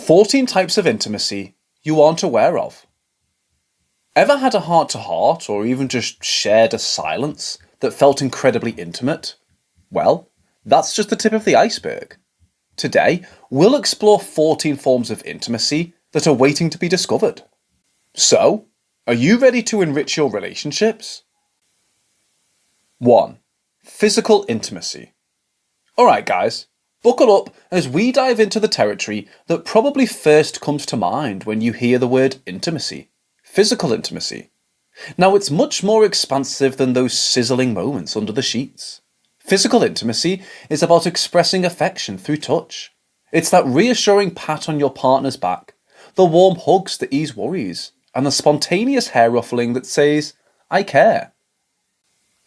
14 types of intimacy you aren't aware of. Ever had a heart-to-heart or even just shared a silence that felt incredibly intimate? Well, that's just the tip of the iceberg. Today, we'll explore 14 forms of intimacy that are waiting to be discovered. So, are you ready to enrich your relationships? 1. Physical intimacy. Alright guys, buckle up as we dive into the territory that probably first comes to mind when you hear the word intimacy. Physical intimacy. Now it's much more expansive than those sizzling moments under the sheets. Physical intimacy is about expressing affection through touch. It's that reassuring pat on your partner's back, the warm hugs that ease worries, and the spontaneous hair ruffling that says, I care.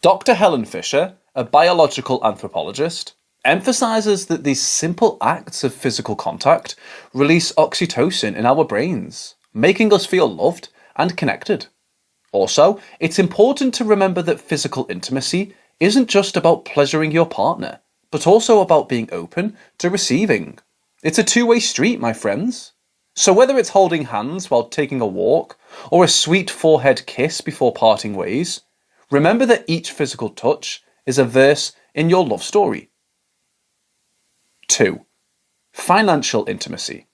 Dr. Helen Fisher, a biological anthropologist, emphasizes that these simple acts of physical contact release oxytocin in our brains, making us feel loved and connected. Also, it's important to remember that physical intimacy isn't just about pleasuring your partner, but also about being open to receiving. It's a two-way street, my friends. So whether it's holding hands while taking a walk, or a sweet forehead kiss before parting ways, remember that each physical touch is a verse in your love story. 2. Financial intimacy.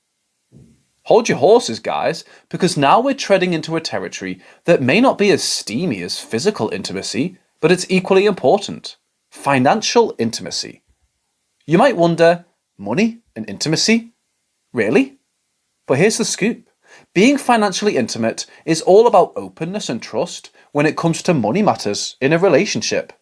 Hold your horses, guys, because now we're treading into a territory that may not be as steamy as physical intimacy, but it's equally important. Financial intimacy. You might wonder, money and intimacy? Really? But here's the scoop. Being financially intimate is all about openness and trust when it comes to money matters in a relationship.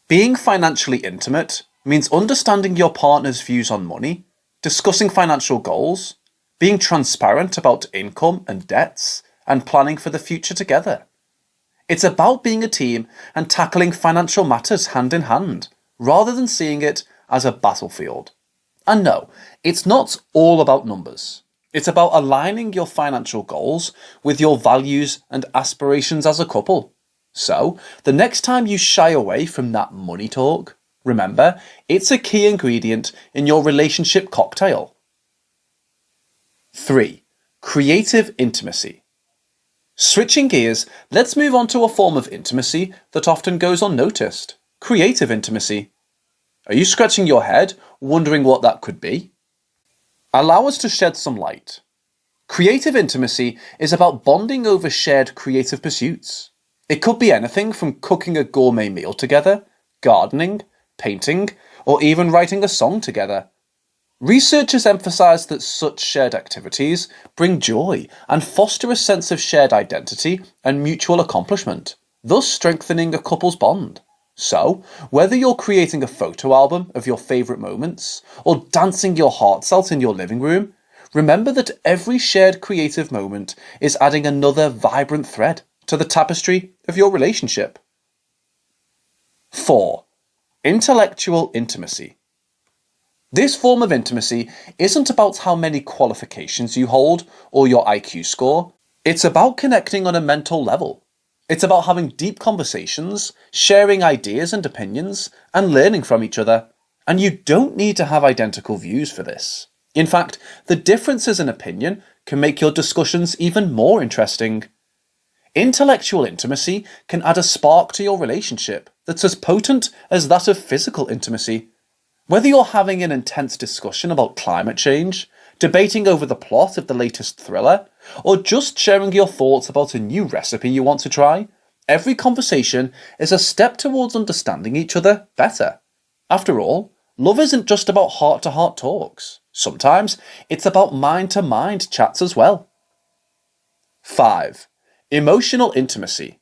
Being financially intimate means understanding your partner's views on money, discussing financial goals, being transparent about income and debts, and planning for the future together. It's about being a team and tackling financial matters hand in hand, rather than seeing it as a battlefield. And no, it's not all about numbers. It's about aligning your financial goals with your values and aspirations as a couple. So, the next time you shy away from that money talk, remember, it's a key ingredient in your relationship cocktail. 3. Creative intimacy. Switching gears, let's move on to a form of intimacy that often goes unnoticed. Creative intimacy. Are you scratching your head, wondering what that could be? Allow us to shed some light. Creative intimacy is about bonding over shared creative pursuits. It could be anything from cooking a gourmet meal together, gardening, painting, or even writing a song together. Researchers emphasize that such shared activities bring joy and foster a sense of shared identity and mutual accomplishment, thus strengthening a couple's bond. So, whether you're creating a photo album of your favourite moments or dancing your hearts out in your living room, remember that every shared creative moment is adding another vibrant thread to the tapestry of your relationship. 4. Intellectual intimacy. This form of intimacy isn't about how many qualifications you hold or your IQ score. It's about connecting on a mental level. It's about having deep conversations, sharing ideas and opinions, and learning from each other. And you don't need to have identical views for this. In fact, the differences in opinion can make your discussions even more interesting. Intellectual intimacy can add a spark to your relationship that's as potent as that of physical intimacy. Whether you're having an intense discussion about climate change, debating over the plot of the latest thriller, or just sharing your thoughts about a new recipe you want to try, every conversation is a step towards understanding each other better. After all, love isn't just about heart-to-heart talks. Sometimes it's about mind-to-mind chats as well. 5. Emotional intimacy.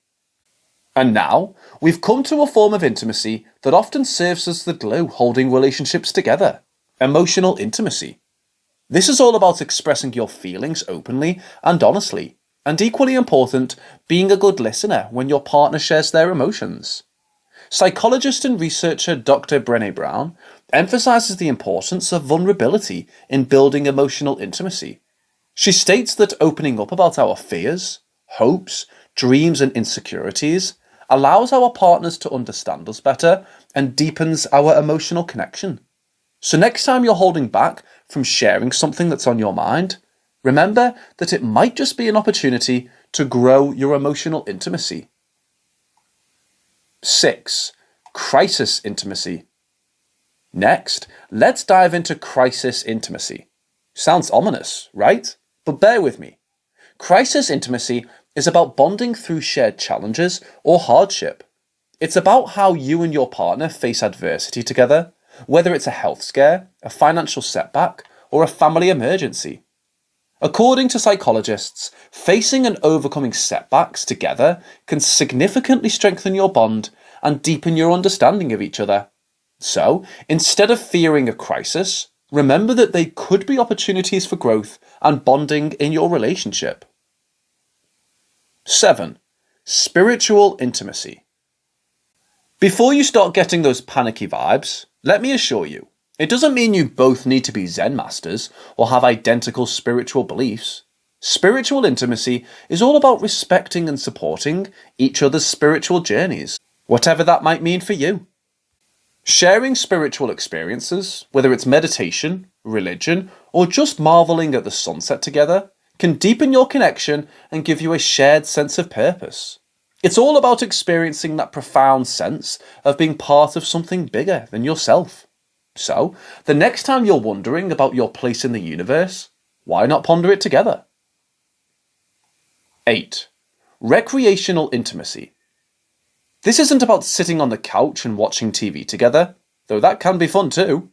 And now, we've come to a form of intimacy that often serves as the glue holding relationships together. Emotional intimacy. This is all about expressing your feelings openly and honestly, and equally important, being a good listener when your partner shares their emotions. Psychologist and researcher Dr. Brené Brown emphasizes the importance of vulnerability in building emotional intimacy. She states that opening up about our fears, hopes, dreams and insecurities allows our partners to understand us better and deepens our emotional connection. So next time you're holding back from sharing something that's on your mind, remember that it might just be an opportunity to grow your emotional intimacy. 6. Crisis intimacy. Next, let's dive into crisis intimacy. Sounds ominous, right? But bear with me. Crisis intimacy is about bonding through shared challenges or hardship. It's about how you and your partner face adversity together, whether it's a health scare, a financial setback, or a family emergency. According to psychologists, facing and overcoming setbacks together can significantly strengthen your bond and deepen your understanding of each other. So, instead of fearing a crisis, remember that they could be opportunities for growth and bonding in your relationship. 7. Spiritual intimacy. Before you start getting those panicky vibes, let me assure you, it doesn't mean you both need to be Zen masters or have identical spiritual beliefs. Spiritual intimacy is all about respecting and supporting each other's spiritual journeys, whatever that might mean for you. Sharing spiritual experiences, whether it's meditation, religion, or just marveling at the sunset together, can deepen your connection and give you a shared sense of purpose. It's all about experiencing that profound sense of being part of something bigger than yourself. So, the next time you're wondering about your place in the universe, why not ponder it together? 8. Recreational intimacy. This isn't about sitting on the couch and watching TV together, though that can be fun too.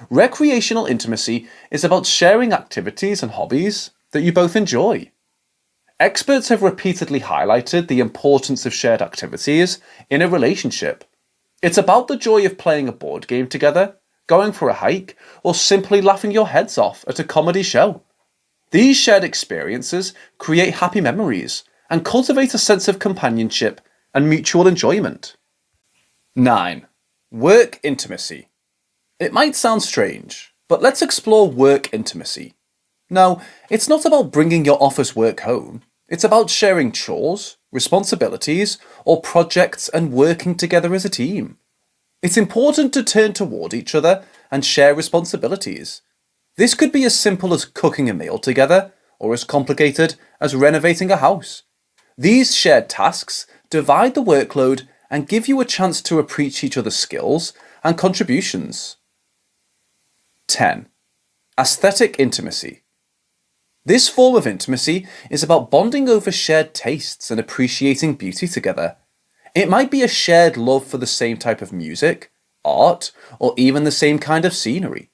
Recreational intimacy is about sharing activities and hobbies that you both enjoy. Experts have repeatedly highlighted the importance of shared activities in a relationship. It's about the joy of playing a board game together, going for a hike, or simply laughing your heads off at a comedy show. These shared experiences create happy memories and cultivate a sense of companionship and mutual enjoyment. 9. Work intimacy. It might sound strange, but let's explore work intimacy. No, it's not about bringing your office work home. It's about sharing chores, responsibilities, or projects and working together as a team. It's important to turn toward each other and share responsibilities. This could be as simple as cooking a meal together, or as complicated as renovating a house. These shared tasks divide the workload and give you a chance to appreciate each other's skills and contributions. 10. Aesthetic intimacy. This form of intimacy is about bonding over shared tastes and appreciating beauty together. It might be a shared love for the same type of music, art, or even the same kind of scenery.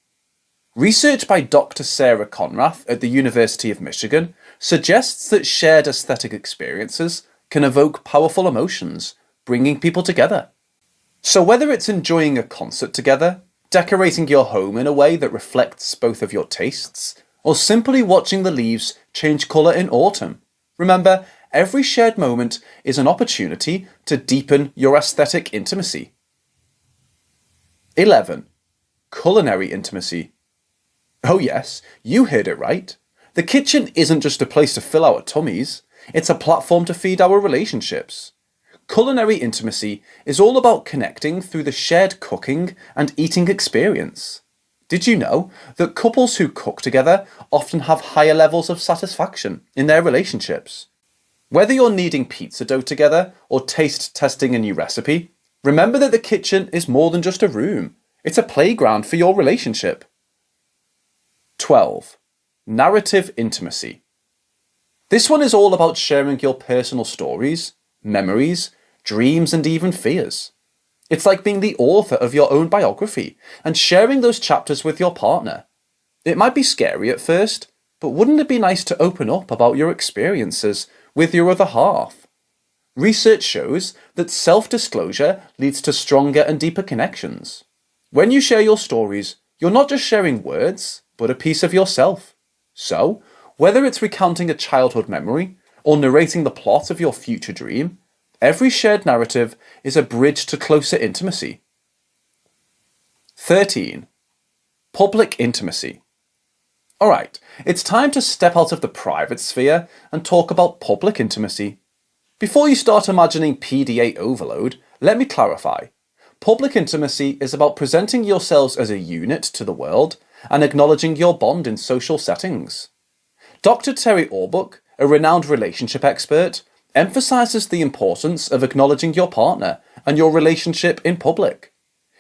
Research by Dr. Sarah Conrath at the University of Michigan suggests that shared aesthetic experiences can evoke powerful emotions, bringing people together. So whether it's enjoying a concert together, decorating your home in a way that reflects both of your tastes, or simply watching the leaves change colour in autumn, remember, every shared moment is an opportunity to deepen your aesthetic intimacy. 11. Culinary intimacy. Oh yes, you heard it right. The kitchen isn't just a place to fill our tummies, it's a platform to feed our relationships. Culinary intimacy is all about connecting through the shared cooking and eating experience. Did you know that couples who cook together often have higher levels of satisfaction in their relationships? Whether you're kneading pizza dough together or taste testing a new recipe, remember that the kitchen is more than just a room. It's a playground for your relationship. 12. Narrative intimacy. This one is all about sharing your personal stories, memories, dreams, and even fears. It's like being the author of your own biography and sharing those chapters with your partner. It might be scary at first, but wouldn't it be nice to open up about your experiences with your other half? Research shows that self-disclosure leads to stronger and deeper connections. When you share your stories, you're not just sharing words, but a piece of yourself. So, whether it's recounting a childhood memory or narrating the plot of your future dream, every shared narrative is a bridge to closer intimacy. 13. Public intimacy. Alright, it's time to step out of the private sphere and talk about public intimacy. Before you start imagining PDA overload, let me clarify. Public intimacy is about presenting yourselves as a unit to the world and acknowledging your bond in social settings. Dr. Terry Orbuck, a renowned relationship expert, emphasizes the importance of acknowledging your partner and your relationship in public.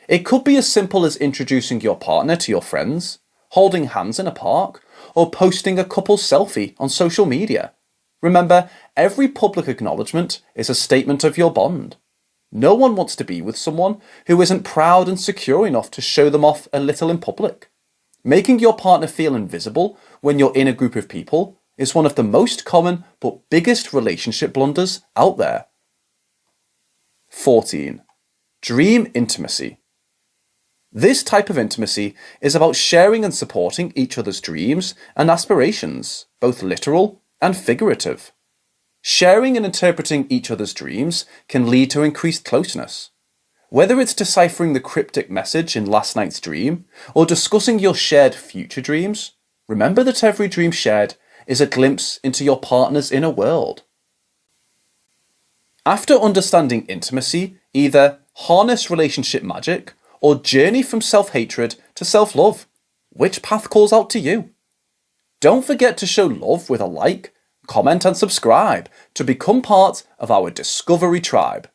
It could be as simple as introducing your partner to your friends, holding hands in a park, or posting a couple selfie on social media. Remember, every public acknowledgement is a statement of your bond. No one wants to be with someone who isn't proud and secure enough to show them off a little in public. Making your partner feel invisible when you're in a group of people is one of the most common but biggest relationship blunders out there. 14. Dream intimacy. This type of intimacy is about sharing and supporting each other's dreams and aspirations, both literal and figurative. Sharing and interpreting each other's dreams can lead to increased closeness. Whether it's deciphering the cryptic message in last night's dream or discussing your shared future dreams, remember that every dream shared is a glimpse into your partner's inner world. After understanding intimacy, either harness relationship magic or journey from self-hatred to self-love. Which path calls out to you? Don't forget to show love with a like, comment and subscribe to become part of our Discovery Tribe.